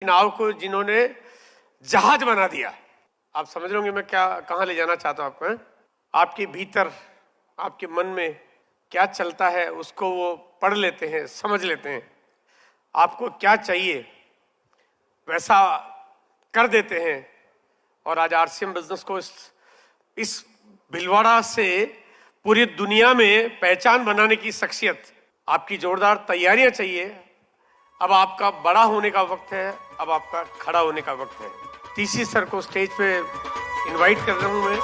नाव को जिन्होंने जहाज बना दिया। आप समझ रहे होंगे मैं क्या कहाँ ले जाना चाहता हूँ आपको। आपके भीतर आपके मन में क्या चलता है उसको वो पढ़ लेते हैं, समझ लेते हैं। आपको क्या चाहिए वैसा कर देते हैं। और आज आरसीएम बिजनेस को इस भिलवाड़ा से पूरी दुनिया में पहचान बनाने की शख्सियत, आपकी जोरदार तैयारियां चाहिए। अब आपका बड़ा होने का वक्त है, अब आपका खड़ा होने का वक्त है। टीसी सर को स्टेज पे इनवाइट कर रहा हूं मैं।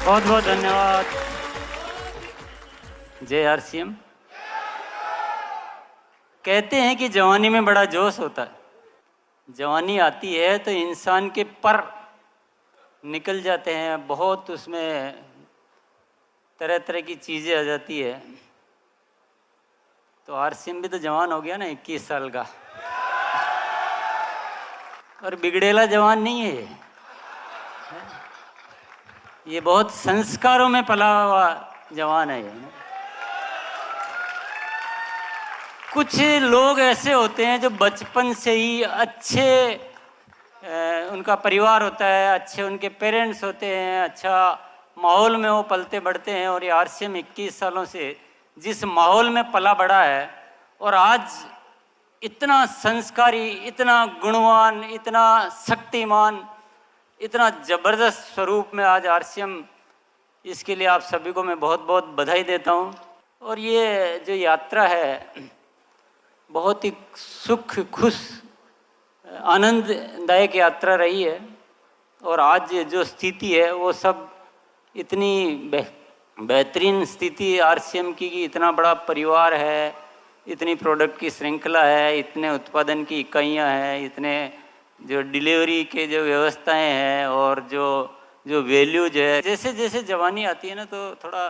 बहुत बहुत धन्यवाद। जय आरसीएम। कहते हैं कि जवानी में बड़ा जोश होता है। जवानी आती है तो इंसान के पर निकल जाते हैं, बहुत उसमें तरह तरह की चीज़ें आ जाती है। तो आरसीएम भी तो जवान हो गया ना, 21 साल का, और बिगड़ेला जवान नहीं है ये बहुत संस्कारों में पला हुआ जवान है। कुछ लोग ऐसे होते हैं जो बचपन से ही अच्छे उनका परिवार होता है, अच्छे उनके पेरेंट्स होते हैं, अच्छा माहौल में वो पलते बढ़ते हैं। और ये आरसीएम 21 सालों से जिस माहौल में पला बढ़ा है और आज इतना संस्कारी, इतना गुणवान, इतना शक्तिमान, इतना ज़बरदस्त स्वरूप में आज आरसीएम, इसके लिए आप सभी को मैं बहुत बहुत बधाई देता हूँ। और ये जो यात्रा है बहुत ही सुख, खुश, आनंददायक यात्रा रही है। और आज जो स्थिति है वो सब इतनी बेहतरीन स्थिति आरसीएम की कि इतना बड़ा परिवार है, इतनी प्रोडक्ट की श्रृंखला है, इतने उत्पादन की इकाइयाँ हैं, इतने जो डिलीवरी के जो व्यवस्थाएं हैं और जो वैल्यूज है। जैसे जैसे जवानी आती है ना तो थोड़ा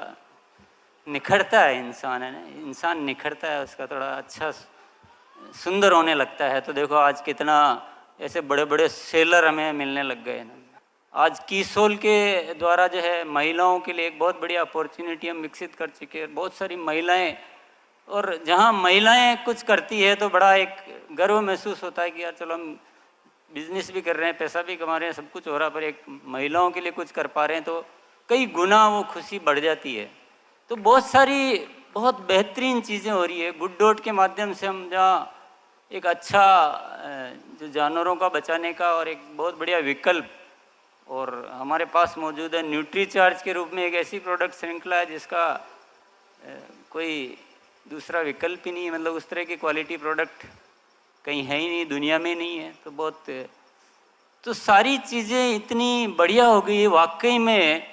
निखरता है इंसान, है ना, इंसान निखरता है, उसका थोड़ा अच्छा सुंदर होने लगता है। तो देखो आज कितना ऐसे बड़े बड़े सेलर हमें मिलने लग गए ना। आज कीसोल के द्वारा जो है महिलाओं के लिए एक बहुत बड़ी अपॉर्चुनिटी हम विकसित कर चुके हैं। बहुत सारी महिलाएं, और जहाँ महिलाएं कुछ करती है तो बड़ा एक गर्व महसूस होता है कि यार चलो हम बिजनेस भी कर रहे हैं, पैसा भी कमा रहे हैं, सब कुछ हो रहा है, पर एक महिलाओं के लिए कुछ कर पा रहे हैं तो कई गुना वो खुशी बढ़ जाती है। तो बहुत सारी बहुत बेहतरीन चीज़ें हो रही है। गुड डॉट के माध्यम से हम जहाँ एक अच्छा जो जानवरों का बचाने का और एक बहुत बढ़िया विकल्प, और हमारे पास मौजूद है न्यूट्रीचार्ज के रूप में एक ऐसी प्रोडक्ट श्रृंखला है जिसका कोई दूसरा विकल्प ही नहीं है। मतलब उस तरह की क्वालिटी प्रोडक्ट कहीं है ही नहीं, दुनिया में नहीं है। तो बहुत, तो सारी चीज़ें इतनी बढ़िया हो गई। वाकई में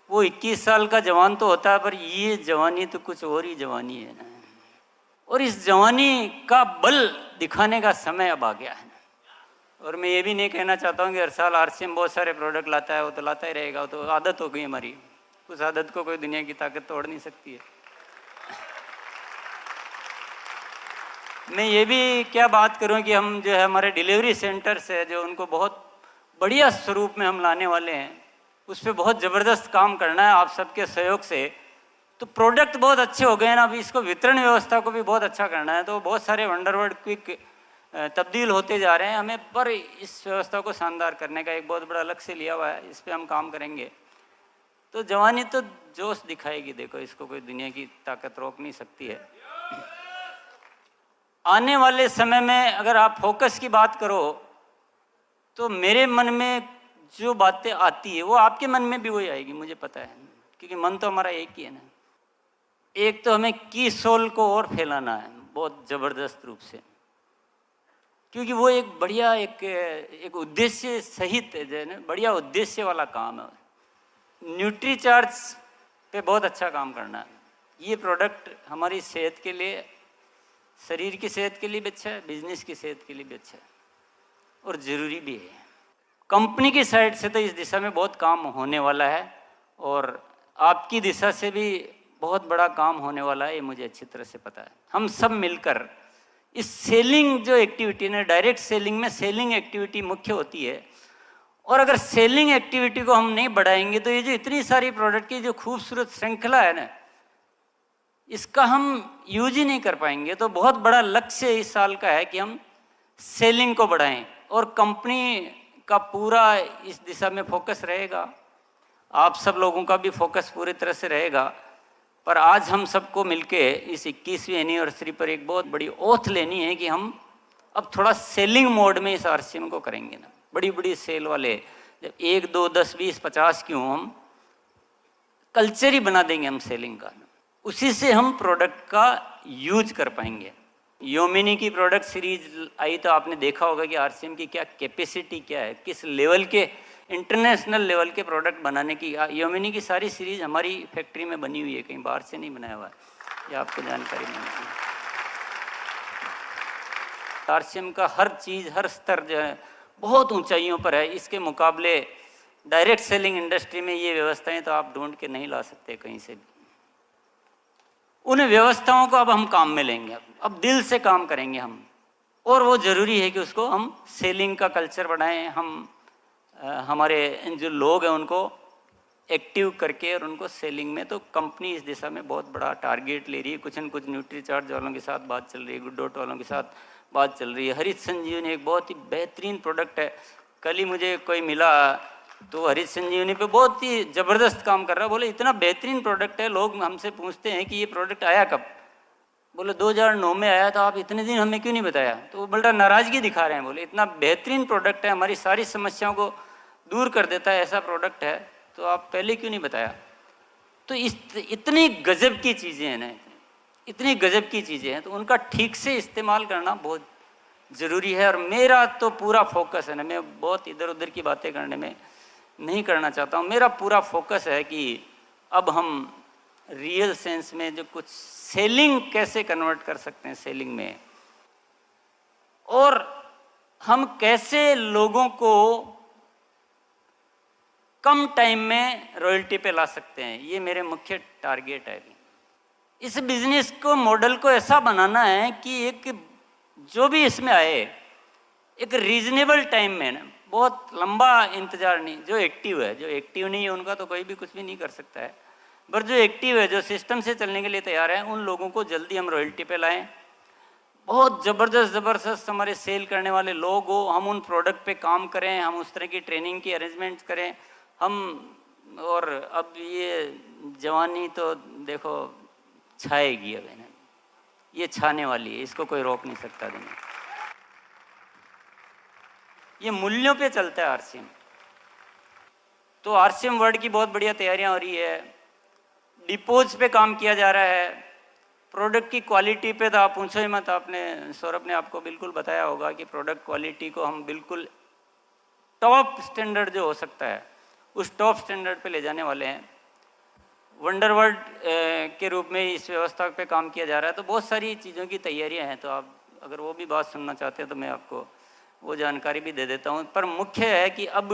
वो 21 साल का जवान तो होता है, पर ये जवानी तो कुछ और ही जवानी है ना। और इस जवानी का बल दिखाने का समय अब आ गया है। और मैं ये भी नहीं कहना चाहता हूँ कि हर साल आरसीएम बहुत सारे प्रोडक्ट लाता है, वो तो लाता ही रहेगा, वो तो आदत हो गई हमारी। उस आदत को कोई दुनिया की ताकत तोड़ नहीं सकती है। मैं ये भी क्या बात करूं कि हम जो है हमारे डिलीवरी सेंटर्स है जो उनको बहुत बढ़िया स्वरूप में हम लाने वाले हैं, उस पर बहुत ज़बरदस्त काम करना है आप सबके सहयोग से। तो प्रोडक्ट बहुत अच्छे हो गए हैं ना, अभी इसको वितरण व्यवस्था को भी बहुत अच्छा करना है। तो बहुत सारे वंडरवर्ड क्विक तब्दील होते जा रहे हैं हमें, पर इस व्यवस्था को शानदार करने का एक बहुत बड़ा लक्ष्य लिया हुआ है, इस पर हम काम करेंगे। तो जवानी तो जोश दिखाएगी, देखो इसको कोई दुनिया की ताकत रोक नहीं सकती है। आने वाले समय में अगर आप फोकस की बात करो तो मेरे मन में जो बातें आती है वो आपके मन में भी वही आएगी, मुझे पता है, क्योंकि मन तो हमारा एक ही है ना। एक तो हमें कीसोल को और फैलाना है बहुत ज़बरदस्त रूप से, क्योंकि वो एक बढ़िया एक उद्देश्य सहित है ना, बढ़िया उद्देश्य वाला काम है। न्यूट्रीचार्ज पे बहुत अच्छा काम करना है। ये प्रोडक्ट हमारी सेहत के लिए, शरीर की सेहत के लिए भी अच्छा है, बिजनेस की सेहत के लिए भी अच्छा है और ज़रूरी भी है। कंपनी की साइड से तो इस दिशा में बहुत काम होने वाला है और आपकी दिशा से भी बहुत बड़ा काम होने वाला है, ये मुझे अच्छी तरह से पता है। हम सब मिलकर इस सेलिंग जो एक्टिविटी है, डायरेक्ट सेलिंग में सेलिंग एक्टिविटी मुख्य होती है, और अगर सेलिंग एक्टिविटी को हम नहीं बढ़ाएंगे तो ये जो इतनी सारी प्रोडक्ट की जो खूबसूरत श्रृंखला है ना, इसका हम यूज ही नहीं कर पाएंगे। तो बहुत बड़ा लक्ष्य इस साल का है कि हम सेलिंग को बढ़ाएं, और कंपनी का पूरा इस दिशा में फोकस रहेगा, आप सब लोगों का भी फोकस पूरी तरह से रहेगा। पर आज हम सबको मिलके इस 21वीं एनिवर्सरी पर एक बहुत बड़ी ओथ लेनी है कि हम अब थोड़ा सेलिंग मोड में इस आरसीएम को करेंगे ना। बड़ी बड़ी सेल वाले जब 1, 2, 10, 20, 50 क्यों, हम कल्चर ही बना देंगे हम सेलिंग का, उसी से हम प्रोडक्ट का यूज कर पाएंगे। योमिनी की प्रोडक्ट सीरीज आई तो आपने देखा होगा कि आरसीएम की क्या कैपेसिटी क्या है, किस लेवल के इंटरनेशनल लेवल के प्रोडक्ट बनाने की। योमिनी की सारी सीरीज हमारी फैक्ट्री में बनी हुई है, कहीं बाहर से नहीं बनाया हुआ है, ये आपको जानकारी नहीं है। आरसीएम का हर चीज़, हर स्तर जो है बहुत ऊंचाइयों पर है। इसके मुकाबले डायरेक्ट सेलिंग इंडस्ट्री में ये व्यवस्थाएं तो आप ढूंढ के नहीं ला सकते कहीं से भी। उन व्यवस्थाओं को अब हम काम में लेंगे, अब दिल से काम करेंगे हम, और वो ज़रूरी है कि उसको हम सेलिंग का कल्चर बढ़ाएं। हम हमारे जो लोग हैं उनको एक्टिव करके और उनको सेलिंग में, तो कंपनी इस दिशा में बहुत बड़ा टारगेट ले रही है। कुछ न कुछ न्यूट्रीचार्ज वालों के साथ बात चल रही है, गुड डॉट वालों के साथ बात चल रही है। हरित संजीवनी एक बहुत ही बेहतरीन प्रोडक्ट है। कल ही मुझे कोई मिला तो हरित संजीवनी पे बहुत ही ज़बरदस्त काम कर रहा है। बोले इतना बेहतरीन प्रोडक्ट है, लोग हमसे पूछते हैं कि ये प्रोडक्ट आया कब, बोले 2009 में आया था, आप इतने दिन हमें क्यों नहीं बताया। तो वो बड़ा नाराज़गी दिखा रहे हैं, बोले इतना बेहतरीन प्रोडक्ट है, हमारी सारी समस्याओं को दूर कर देता है, ऐसा प्रोडक्ट है, तो आप पहले क्यों नहीं बताया। तो इतनी गजब की चीज़ें हैं ना, इतनी गजब की चीज़ें हैं, तो उनका ठीक से इस्तेमाल करना बहुत ज़रूरी है। और मेरा तो पूरा फोकस है ना, मैं बहुत इधर उधर की बातें करने में नहीं करना चाहता हूँ। मेरा पूरा फोकस है कि अब हम रियल सेंस में जो कुछ सेलिंग कैसे कन्वर्ट कर सकते हैं सेलिंग में, और हम कैसे लोगों को कम टाइम में रॉयल्टी पे ला सकते हैं, ये मेरे मुख्य टारगेट है। इस बिजनेस को, मॉडल को ऐसा बनाना है कि एक जो भी इसमें आए एक रीजनेबल टाइम में ना, बहुत लंबा इंतजार नहीं। जो एक्टिव है, जो एक्टिव नहीं है उनका तो कोई भी कुछ भी नहीं कर सकता है, पर जो एक्टिव है, जो सिस्टम से चलने के लिए तैयार है, उन लोगों को जल्दी हम रॉयल्टी पे लाएं। बहुत ज़बरदस्त हमारे सेल करने वाले लोग हो, हम उन प्रोडक्ट पे काम करें, हम उस तरह की ट्रेनिंग की अरेंजमेंट करें हम। और अब ये जवानी तो देखो छाएगी, अब है ये छाने वाली है, इसको कोई रोक नहीं सकता दुनिया। ये मूल्यों पे चलता है आरसीएम। तो आरसीएम वर्ल्ड की बहुत बढ़िया तैयारियां हो रही है, डिपोज पे काम किया जा रहा है, प्रोडक्ट की क्वालिटी पे तो आप पूछो ही मत। आपने, सौरभ ने आपको बिल्कुल बताया होगा कि प्रोडक्ट क्वालिटी को हम बिल्कुल टॉप स्टैंडर्ड जो हो सकता है उस टॉप स्टैंडर्ड पे ले जाने वाले हैं। वंडर वर्ल्ड के रूप में इस व्यवस्था पे काम किया जा रहा है। तो बहुत सारी चीज़ों की तैयारियां हैं, तो आप अगर वो भी बात सुनना चाहते हैं तो मैं आपको वो जानकारी भी दे देता हूँ। पर मुख्य है कि अब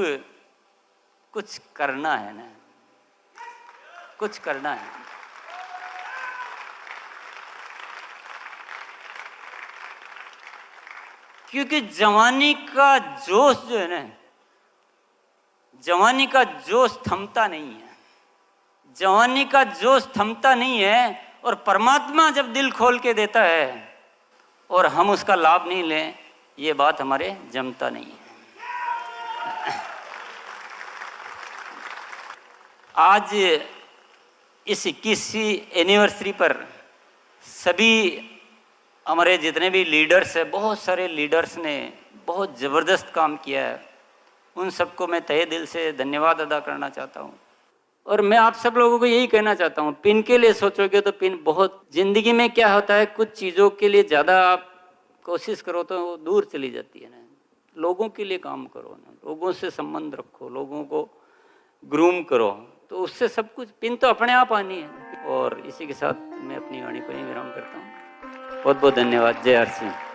कुछ करना है ना, कुछ करना है। क्योंकि जवानी का जोश जो है ना, जवानी का जोश थमता नहीं है, जवानी का जोश थमता नहीं है। और परमात्मा जब दिल खोल के देता है और हम उसका लाभ नहीं लें, ये बात हमारे जमता नहीं है। आज इस 21वीं एनिवर्सरी पर सभी हमारे जितने भी लीडर्स हैं, बहुत सारे लीडर्स ने बहुत ज़बरदस्त काम किया है, उन सबको मैं तहे दिल से धन्यवाद अदा करना चाहता हूँ। और मैं आप सब लोगों को यही कहना चाहता हूँ, पिन के लिए सोचोगे तो पिन बहुत, जिंदगी में क्या होता है, कुछ चीज़ों के लिए ज़्यादा आप कोशिश करो तो वो दूर चली जाती है ना। लोगों के लिए काम करो ना, लोगों से संबंध रखो, लोगों को ग्रूम करो, तो उससे सब कुछ, पिन तो अपने आप आनी है। और इसी के साथ मैं अपनी वाणी को यहीं विराम करता हूँ। बहुत बहुत धन्यवाद। जय आरसीएम।